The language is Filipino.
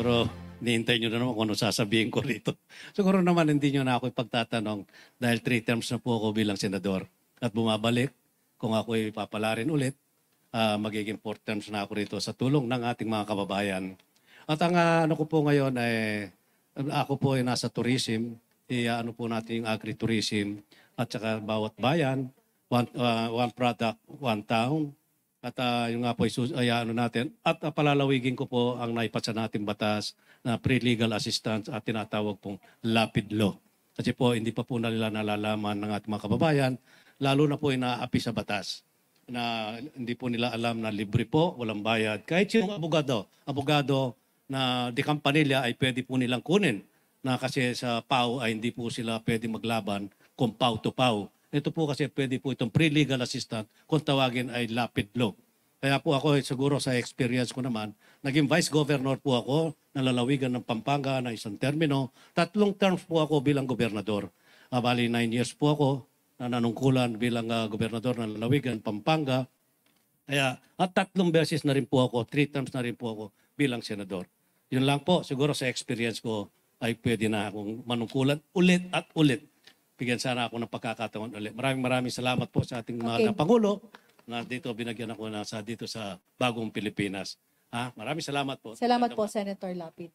Siguro, niintay nyo na naman kung ano sasabihin ko rito. Siguro naman hindi nyo na ako ipagtatanong dahil 3 terms na po ako bilang senador. At bumabalik, kung ako ipapalarin ulit, magiging 4 terms na ako rito sa tulong ng ating mga kababayan. At ang ano ko po ngayon ay, ako po ay nasa tourism, ano po natin yung agritourism at saka bawat bayan, one product, one town. At yung nga po ay ano natin. At palalawigin ko po ang naipasa nating batas na pre-legal assistance at tinatawag pong lapid law. Kasi po hindi pa po nila nalalaman ng ating mga kababayan, lalo na po inaapi sa batas na hindi po nila alam na libre po, walang bayad. Kahit yung abogado na di kampanilya ay pwede po nilang kunin na kasi sa PAW ay hindi po sila pwede maglaban kung PAW to PAW. Ito po kasi pwede po itong pre-legal assistant kung tawagin ay lapid law. Kaya po ako siguro sa experience ko naman, naging vice governor po ako ng lalawigan ng Pampanga na isang termino. 3 terms po ako bilang gobernador. Bali 9 years po ako na nanungkulan bilang gobernador ng lalawigan ng Pampanga. Kaya at 3 beses na rin po ako, 3 terms na rin po ako bilang senador. Yun lang po, siguro sa experience ko ay pwede na akong manungkulan ulit at ulit. Bigyan sana ako ng pagkakataon ulit. Maraming salamat po sa ating mga Pangulo na dito binagyan ako dito sa bagong Pilipinas. Maraming salamat po. Salamat po, Senator Lapid.